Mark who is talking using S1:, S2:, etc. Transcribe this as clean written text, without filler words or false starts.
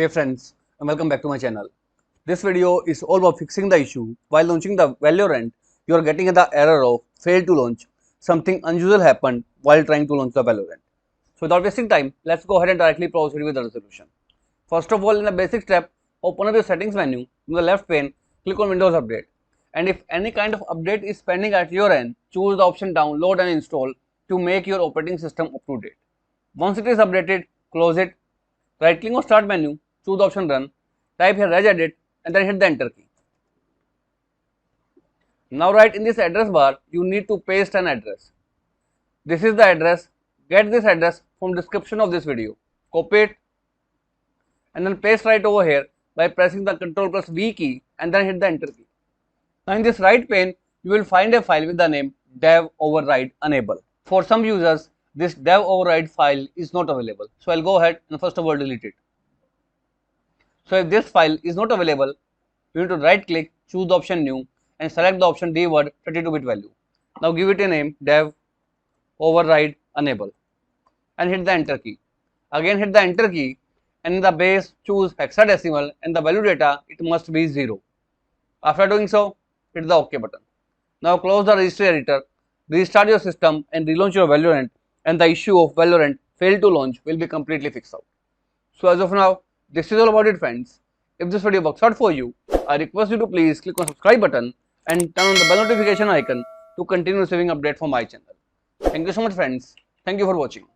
S1: Hey friends, and welcome back to my channel. This video is all about fixing the issue while launching the Valorant. You are getting the error of failed to launch. Something unusual happened while trying to launch the Valorant. So without wasting time, let's go ahead and directly proceed with the resolution. First of all, in the basic step, open up your settings menu. In the left pane, click on Windows Update. And if any kind of update is pending at your end, choose the option Download and Install to make your operating system up to date. Once it is updated, close it. Right click on Start menu, choose the option Run, type here regedit and then hit the Enter key. Now right in this address bar, you need to paste an address. This is the address. Get this address from description of this video. Copy it and then paste right over here by pressing the Ctrl+V key and then hit the Enter key. Now in this right pane, you will find a file with the name dev override enable. For some users, this dev override file is not available. So I'll go ahead and first of all delete it. So if this file is not available, you need to right click, choose the option new and select the option dword 32-bit value. Now give it a name dev override enable and hit the Enter key. Again hit the Enter key and in the base choose hexadecimal and the value data it must be 0. After doing so, hit the OK button. Now close the registry editor, restart your system and relaunch your Valorant, and the issue of Valorant failed to launch will be completely fixed out. So as of now, this is all about it friends. If this video works out for you, I request you to please click on subscribe button and turn on the bell notification icon to continue receiving update from my channel. Thank you so much friends. Thank you for watching.